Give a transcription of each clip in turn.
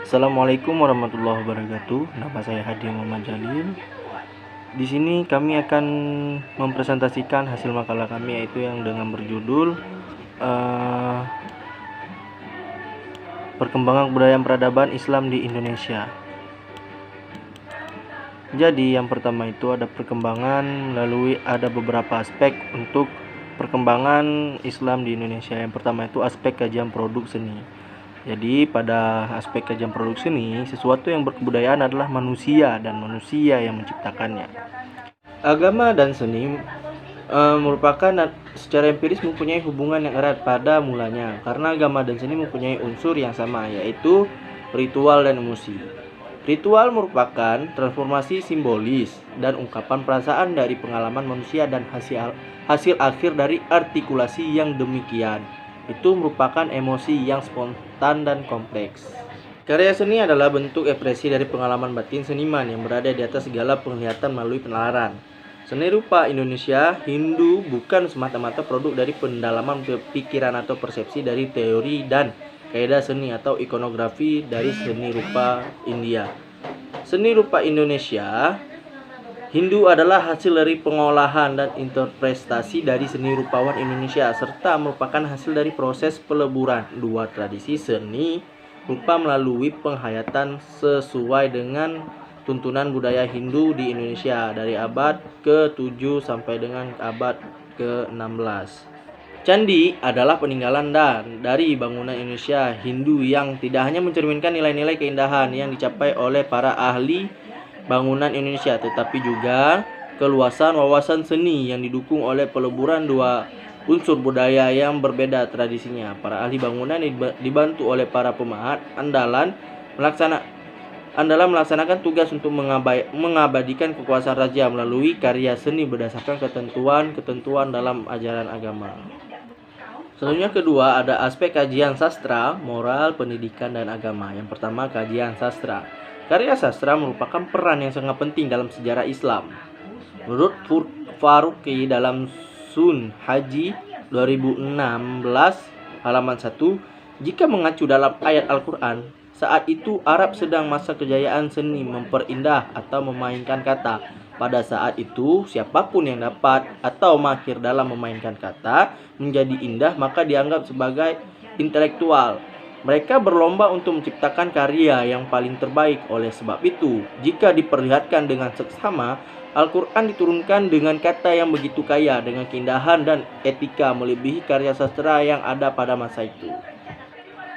Assalamualaikum warahmatullahi wabarakatuh. Nama saya Hadi Muhammad Jalil. Di sini kami akan mempresentasikan hasil makalah kami, yaitu yang dengan berjudul Perkembangan Kebudayaan Peradaban Islam di Indonesia. Jadi yang pertama itu ada perkembangan melalui ada beberapa aspek untuk perkembangan Islam di Indonesia. Yang pertama itu aspek kajian produk seni. Jadi pada aspek kajian produk seni, sesuatu yang berkebudayaan adalah manusia dan manusia yang menciptakannya. Agama dan seni merupakan secara empiris mempunyai hubungan yang erat pada mulanya, karena agama dan seni mempunyai unsur yang sama, yaitu ritual dan emosi. Ritual merupakan transformasi simbolis dan ungkapan perasaan dari pengalaman manusia, dan hasil akhir dari artikulasi yang demikian itu merupakan emosi yang spontan dan kompleks. Karya seni adalah bentuk ekspresi dari pengalaman batin seniman yang berada di atas segala penglihatan melalui penalaran. Seni rupa Indonesia Hindu bukan semata-mata produk dari pendalaman pikiran atau persepsi dari teori dan kaidah seni atau ikonografi dari seni rupa India. Seni rupa Indonesia Hindu adalah hasil dari pengolahan dan interpretasi dari seni rupawan Indonesia, serta merupakan hasil dari proses peleburan dua tradisi seni rupa melalui penghayatan sesuai dengan tuntunan budaya Hindu di Indonesia dari abad ke-7 sampai dengan abad ke-16. Candi adalah peninggalan dari bangunan Indonesia Hindu yang tidak hanya mencerminkan nilai-nilai keindahan yang dicapai oleh para ahli bangunan Indonesia, tetapi juga keluasan wawasan seni yang didukung oleh peleburan dua unsur budaya yang berbeda tradisinya. Para ahli bangunan dibantu oleh para pemahat andalan melaksanakan tugas untuk mengabadikan kekuasaan raja melalui karya seni berdasarkan ketentuan dalam ajaran agama. Selanjutnya kedua ada aspek kajian sastra, moral, pendidikan, dan agama. Yang pertama kajian sastra. Karya sastra merupakan peran yang sangat penting dalam sejarah Islam. Menurut Faruqi dalam Sun Haji 2016 halaman 1, jika mengacu dalam ayat Al-Quran, saat itu Arab sedang masa kejayaan seni memperindah atau memainkan kata. Pada saat itu, siapapun yang dapat atau mahir dalam memainkan kata menjadi indah, maka dianggap sebagai intelektual. Mereka berlomba untuk menciptakan karya yang paling terbaik. Oleh sebab itu, jika diperlihatkan dengan seksama, Al-Quran diturunkan dengan kata yang begitu kaya dengan keindahan dan etika melebihi karya sastra yang ada pada masa itu.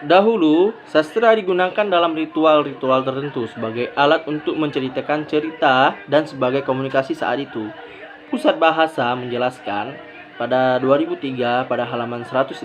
Dahulu, sastra digunakan dalam ritual-ritual tertentu sebagai alat untuk menceritakan cerita dan sebagai komunikasi saat itu. Pusat Bahasa menjelaskan pada 2003 pada halaman 159,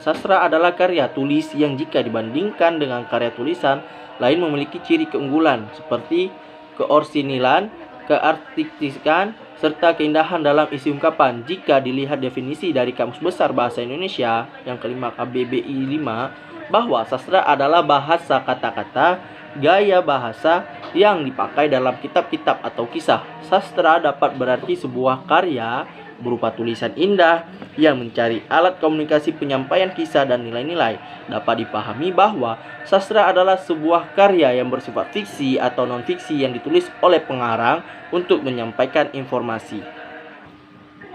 sastra adalah karya tulis yang jika dibandingkan dengan karya tulisan lain memiliki ciri keunggulan seperti keorsinilan, keartistikan, serta keindahan dalam isi ungkapan. Jika dilihat definisi dari Kamus Besar Bahasa Indonesia yang kelima KBBI 5, bahwa sastra adalah bahasa kata-kata, gaya bahasa yang dipakai dalam kitab-kitab atau kisah. Sastra dapat berarti sebuah karya berupa tulisan indah yang mencari alat komunikasi penyampaian kisah dan nilai-nilai. Dapat dipahami bahwa sastra adalah sebuah karya yang bersifat fiksi atau non-fiksi yang ditulis oleh pengarang untuk menyampaikan informasi.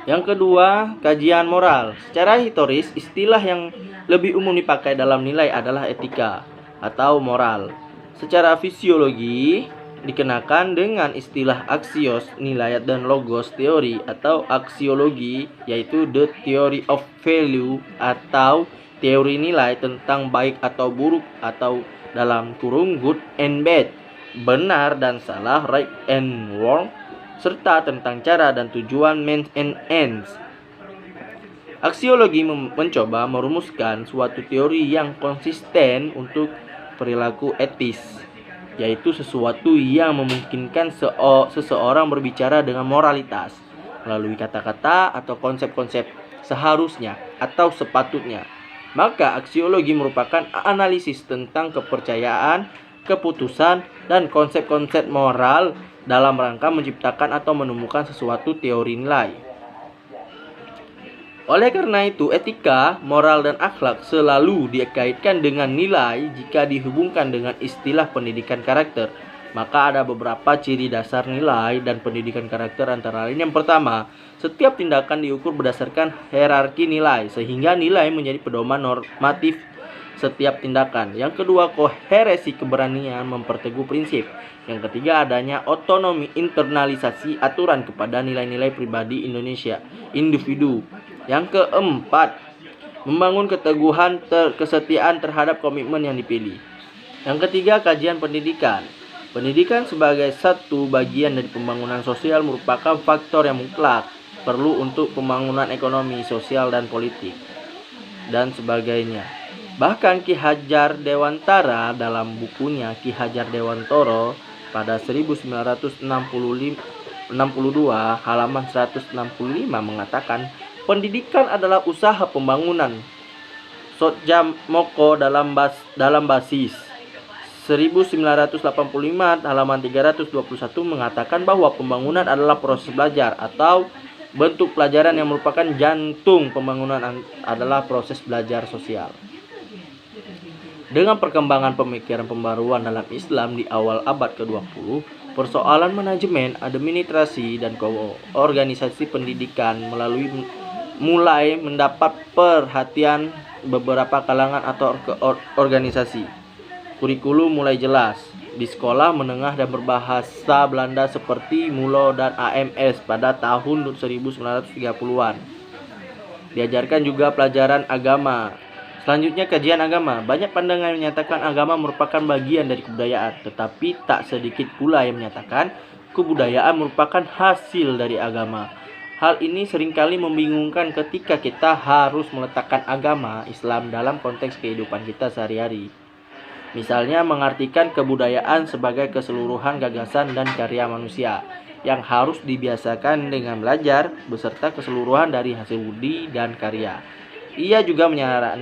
Yang kedua, kajian moral. Secara historis, istilah yang lebih umum dipakai dalam nilai adalah etika atau moral. Secara fisiologi, dikenakan dengan istilah aksios, nilai, dan logos, teori atau aksiologi, yaitu the theory of value atau teori nilai tentang baik atau buruk atau dalam kurung good and bad, benar dan salah, right and wrong, serta tentang cara dan tujuan means and ends. Aksiologi mencoba merumuskan suatu teori yang konsisten untuk perilaku etis, yaitu sesuatu yang memungkinkan seseorang berbicara dengan moralitas melalui kata-kata atau konsep-konsep seharusnya atau sepatutnya. Maka aksiologi merupakan analisis tentang kepercayaan, keputusan, dan konsep-konsep moral dalam rangka menciptakan atau menemukan sesuatu teori nilai. Oleh karena itu, etika, moral, dan akhlak selalu dikaitkan dengan nilai jika dihubungkan dengan istilah pendidikan karakter. Maka ada beberapa ciri dasar nilai dan pendidikan karakter, antara lain yang pertama, setiap tindakan diukur berdasarkan hierarki nilai sehingga nilai menjadi pedoman normatif setiap tindakan. Yang kedua, koheresi keberanian memperteguh prinsip. Yang ketiga, adanya otonomi internalisasi aturan kepada nilai-nilai pribadi individu. Yang keempat, membangun keteguhan kesetiaan terhadap komitmen yang dipilih. Yang ketiga, kajian pendidikan. Pendidikan sebagai satu bagian dari pembangunan sosial merupakan faktor yang mutlak perlu untuk pembangunan ekonomi, sosial, dan politik, dan sebagainya. Bahkan Ki Hajar Dewantara dalam bukunya Ki Hajar Dewantara pada 1962 halaman 165 mengatakan, pendidikan adalah usaha pembangunan. Sotjamoko dalam basis 1985 halaman 321 mengatakan bahwa pembangunan adalah proses belajar atau bentuk pelajaran yang merupakan jantung pembangunan adalah proses belajar sosial. Dengan perkembangan pemikiran pembaruan dalam Islam di awal abad ke-20, persoalan manajemen, administrasi, dan organisasi pendidikan mulai mendapat perhatian beberapa kalangan atau organisasi. Kurikulum mulai jelas di sekolah menengah dan berbahasa Belanda seperti MULO dan AMS pada tahun 1930-an. Diajarkan juga pelajaran agama. Selanjutnya, kajian agama. Banyak pandangan yang menyatakan agama merupakan bagian dari kebudayaan, tetapi tak sedikit pula yang menyatakan kebudayaan merupakan hasil dari agama. Hal ini seringkali membingungkan ketika kita harus meletakkan agama Islam dalam konteks kehidupan kita sehari-hari. Misalnya mengartikan kebudayaan sebagai keseluruhan gagasan dan karya manusia yang harus dibiasakan dengan belajar beserta keseluruhan dari hasil budi dan karya. Ia juga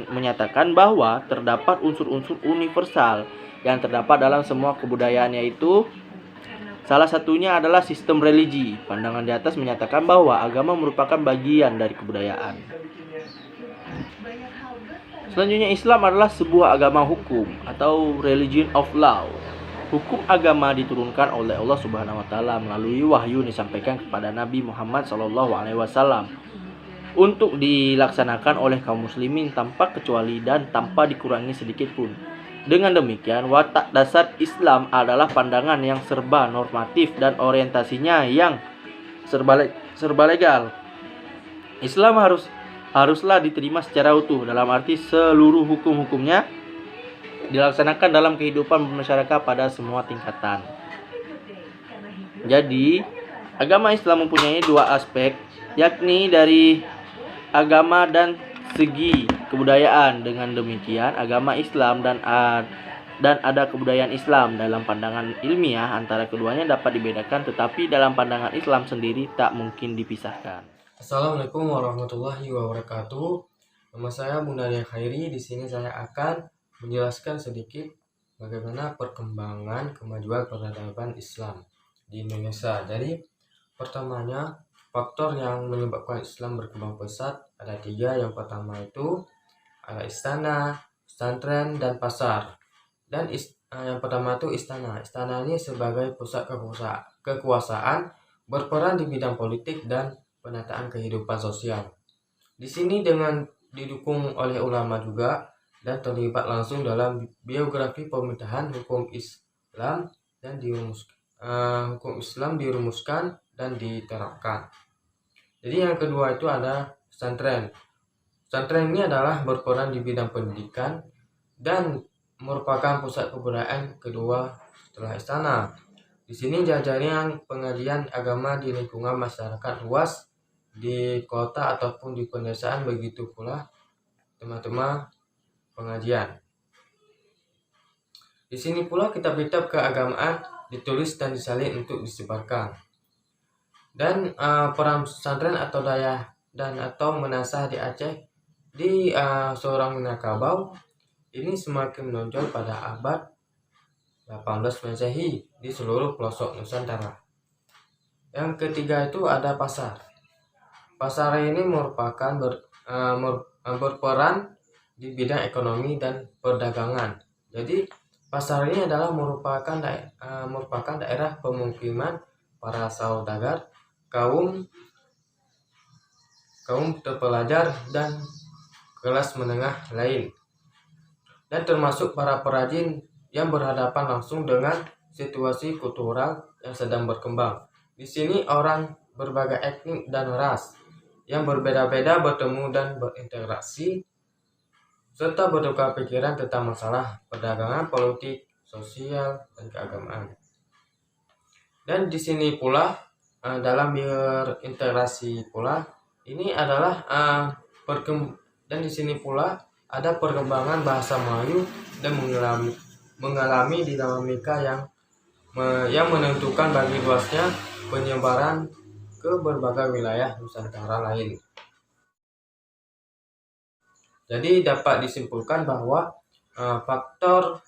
menyatakan bahwa terdapat unsur-unsur universal yang terdapat dalam semua kebudayaan, yaitu salah satunya adalah sistem religi. Pandangan di atas menyatakan bahwa agama merupakan bagian dari kebudayaan. Selanjutnya, Islam adalah sebuah agama hukum atau religion of law. Hukum agama diturunkan oleh Allah Subhanahu wa taala melalui wahyu disampaikan kepada Nabi Muhammad SAW untuk dilaksanakan oleh kaum muslimin tanpa kecuali dan tanpa dikurangi sedikit pun. Dengan demikian, watak dasar Islam adalah pandangan yang serba normatif dan orientasinya yang serba legal. Islam haruslah diterima secara utuh, dalam arti seluruh hukum-hukumnya dilaksanakan dalam kehidupan masyarakat pada semua tingkatan. Jadi, agama Islam mempunyai dua aspek, yakni dari agama dan segi kebudayaan. Dengan demikian, agama Islam dan ada kebudayaan Islam. Dalam pandangan ilmiah antara keduanya dapat dibedakan, tetapi dalam pandangan Islam sendiri tak mungkin dipisahkan. Assalamualaikum warahmatullahi wabarakatuh. Nama saya Munarya Khairi. Di sini saya akan menjelaskan sedikit bagaimana perkembangan kemajuan peradaban Islam di Indonesia. Jadi, pertamanya faktor yang menyebabkan Islam berkembang pesat ada tiga. Yang pertama itu ada istana, pesantren, dan pasar. Dan yang pertama itu istana. Istana ini sebagai pusat kekuasaan berperan di bidang politik dan penataan kehidupan sosial. Di sini dengan didukung oleh ulama juga dan terlibat langsung dalam biografi pemerintahan hukum Islam dan dirumuskan dan diterapkan. Jadi yang kedua itu ada pesantren. Pesantren ini adalah berperan di bidang pendidikan dan merupakan pusat kebudayaan kedua setelah istana. Di sini jajaran pengajian agama di lingkungan masyarakat luas di kota ataupun di pedesaan, begitu pula tema-tema pengajian. Di sini pula kitab-kitab keagamaan ditulis dan disalin untuk disebarkan. Dan peran pesantren atau daya dan atau menasah di Aceh di seorang Minangkabau ini semakin menonjol pada abad 18 Masehi di seluruh pelosok Nusantara. Yang ketiga itu ada pasar. Pasar ini merupakan berperan di bidang ekonomi dan perdagangan. Jadi pasar ini adalah merupakan daerah pemukiman para saudagar, kaum terpelajar dan kelas menengah lain, dan termasuk para perajin yang berhadapan langsung dengan situasi kultural yang sedang berkembang. Di sini orang berbagai etnik dan ras yang berbeda-beda bertemu dan berinteraksi serta bertukar pikiran tentang masalah perdagangan, politik, sosial, dan keagamaan. Dan di sini pula dalam berinteraksi pula ini adalah dan di sini pula ada perkembangan bahasa Melayu dan mengalami dinamika yang menentukan bagi luasnya penyebaran ke berbagai wilayah Nusantara lain. Jadi dapat disimpulkan bahwa faktor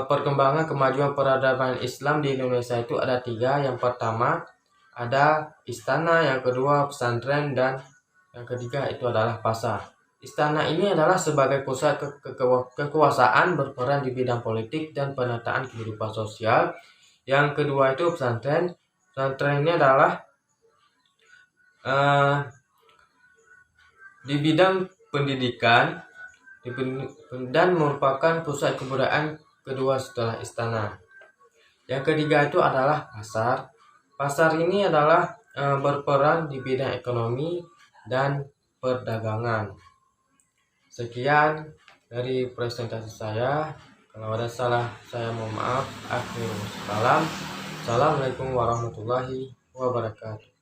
perkembangan kemajuan peradaban Islam di Indonesia itu ada 3. Yang pertama ada istana, yang kedua pesantren, dan yang ketiga itu adalah pasar. Istana ini adalah sebagai pusat kekuasaan berperan di bidang politik dan penataan kehidupan sosial. Yang kedua itu pesantren. Pesantren ini adalah di bidang pendidikan dan merupakan pusat kebudayaan kedua setelah istana. Yang ketiga itu adalah pasar. Pasar ini adalah berperan di bidang ekonomi dan perdagangan. Sekian dari presentasi saya. Kalau ada salah saya mohon maaf. Akhirul salam. Assalamualaikum warahmatullahi wabarakatuh.